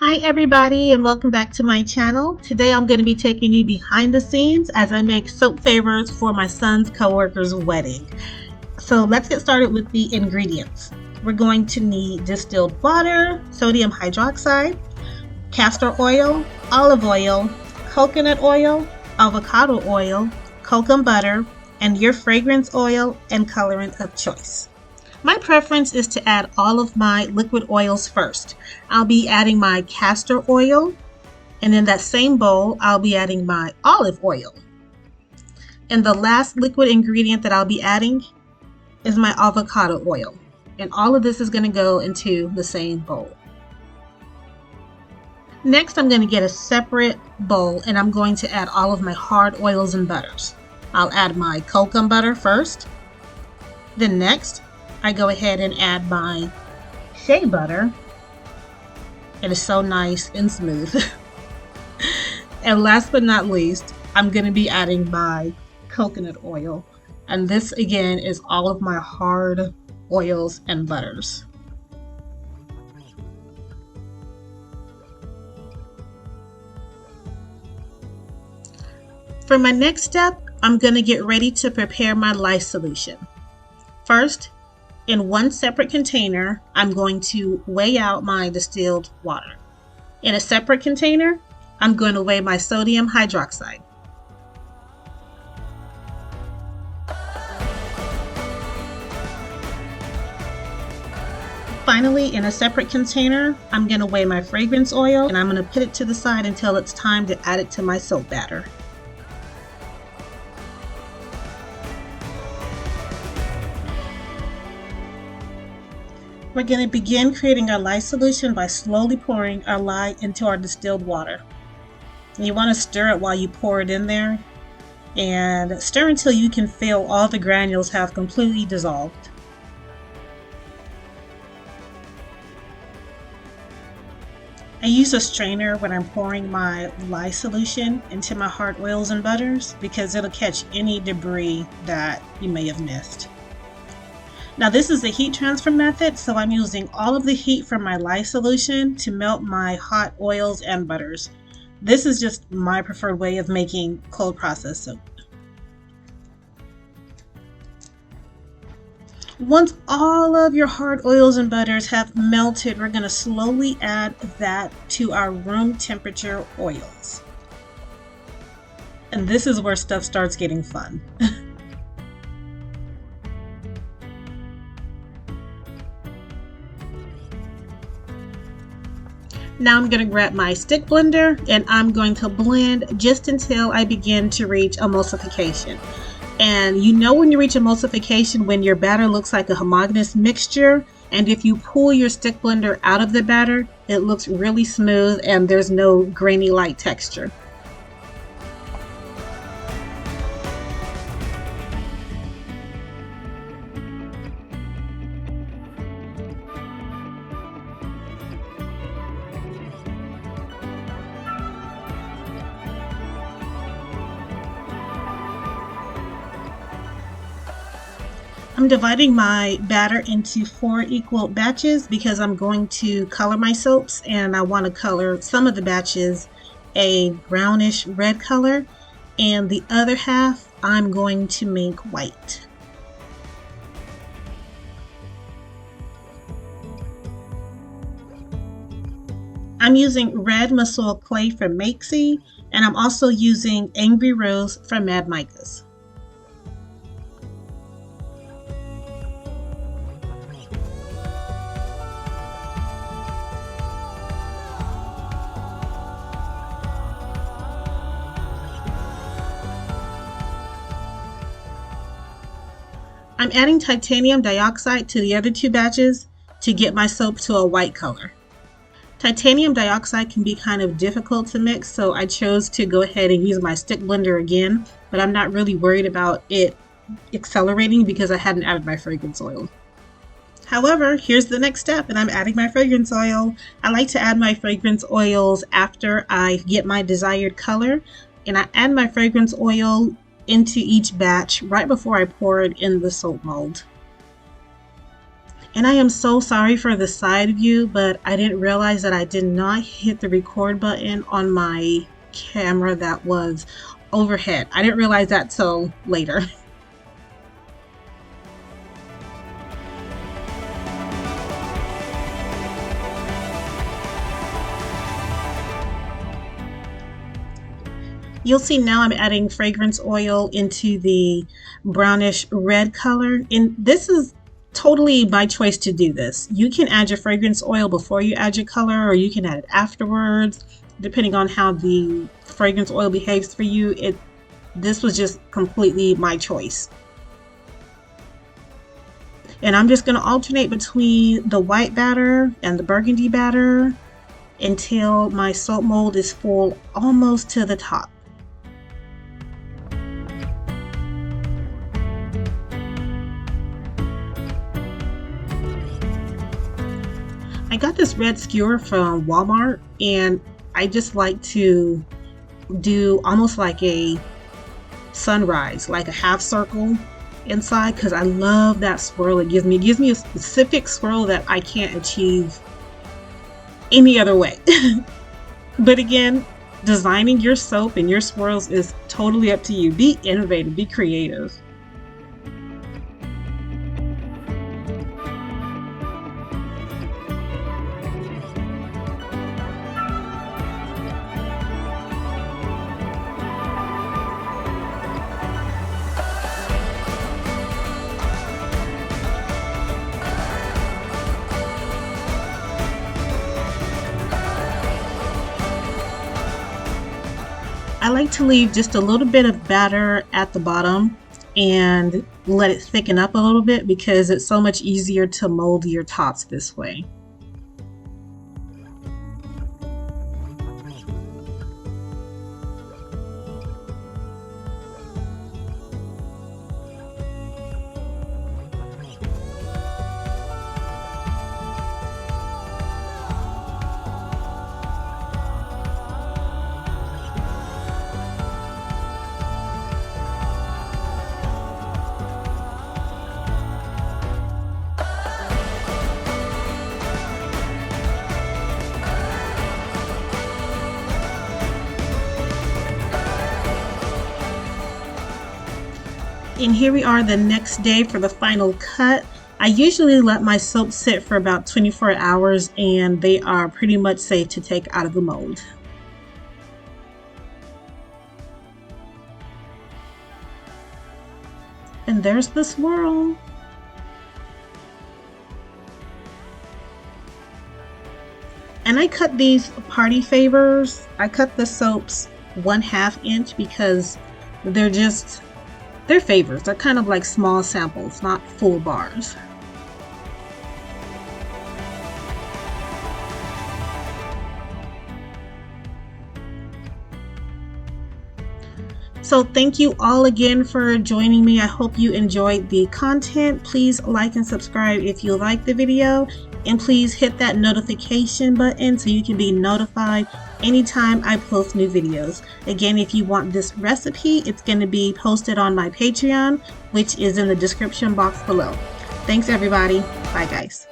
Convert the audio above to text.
Hi everybody and welcome back to my channel. Today I'm going to be taking you behind the scenes as I make soap favors for my son's coworker's wedding. So let's get started with the ingredients. We're going to need distilled water, sodium hydroxide, castor oil, olive oil, coconut oil, avocado oil, cocoa butter, and your fragrance oil and colorant of choice. My preference is to add all of my liquid oils first. I'll be adding my castor oil, and in that same bowl, I'll be adding my olive oil. And the last liquid ingredient that I'll be adding is my avocado oil. And all of this is going to go into the same bowl. Next, I'm going to get a separate bowl and I'm going to add all of my hard oils and butters. I'll add my cocoa butter first. Then next, I go ahead and add my shea butter. It is so nice and smooth. And last but not least, I'm going to be adding my coconut oil. And this again is all of my hard oils and butters. For my next step, I'm going to get ready to prepare my lye solution. First, in one separate container, I'm going to weigh out my distilled water. In a separate container, I'm going to weigh my sodium hydroxide. Finally, in a separate container, I'm going to weigh my fragrance oil and I'm going to put it to the side until it's time to add it to my soap batter. We're going to begin creating our lye solution by slowly pouring our lye into our distilled water. And you want to stir it while you pour it in there, and stir until you can feel all the granules have completely dissolved. I use a strainer when I'm pouring my lye solution into my hard oils and butters because it'll catch any debris that you may have missed. Now this is the heat transfer method, so I'm using all of the heat from my lye solution to melt my hot oils and butters. This is just my preferred way of making cold process soap. Once all of your hard oils and butters have melted, we're going to slowly add that to our room temperature oils. And this is where stuff starts getting fun. Now I'm going to grab my stick blender and I'm going to blend just until I begin to reach emulsification. And you know when you reach emulsification when your batter looks like a homogeneous mixture, and if you pull your stick blender out of the batter, it looks really smooth and there's no grainy light texture. I'm dividing my batter into 4 equal batches because I'm going to color my soaps and I want to color some of the batches a brownish red color and the other half I'm going to make white. I'm using red Masoil clay from Makesy, and I'm also using Angry Rose from Mad Micas. I'm adding titanium dioxide to the other 2 batches to get my soap to a white color. Titanium dioxide can be kind of difficult to mix, so I chose to go ahead and use my stick blender again, but I'm not really worried about it accelerating because I hadn't added my fragrance oil. However, here's the next step, and I'm adding my fragrance oil. I like to add my fragrance oils after I get my desired color, and I add my fragrance oil into each batch right before I pour it in the soap mold. And I am so sorry for the side view, but I didn't realize that I did not hit the record button on my camera that was overhead. I didn't realize that till later. You'll see now I'm adding fragrance oil into the brownish red color, and this is totally by choice to do this. You can add your fragrance oil before you add your color, or you can add it afterwards, depending on how the fragrance oil behaves for you. This was just completely my choice. And I'm just going to alternate between the white batter and the burgundy batter until my soap mold is full almost to the top. I got this red skewer from Walmart, and I just like to do almost like a sunrise, like a half circle inside, because I love that swirl it gives me. It gives me a specific swirl that I can't achieve any other way. But again, designing your soap and your swirls is totally up to you. Be innovative, be creative. I like to leave just a little bit of batter at the bottom and let it thicken up a little bit, because it's so much easier to mold your tops this way. And here we are the next day for the final cut. I usually let my soap sit for about 24 hours, and they are pretty much safe to take out of the mold. And there's the swirl. And I cut these party favors. I cut the soaps 1/2 inch because they're favors. They're kind of like small samples, not full bars. So thank you all again for joining me. I hope you enjoyed the content. Please like and subscribe if you like the video, and please hit that notification button so you can be notified anytime I post new videos. Again, if you want this recipe, it's going to be posted on my Patreon, which is in the description box below. Thanks everybody. Bye guys.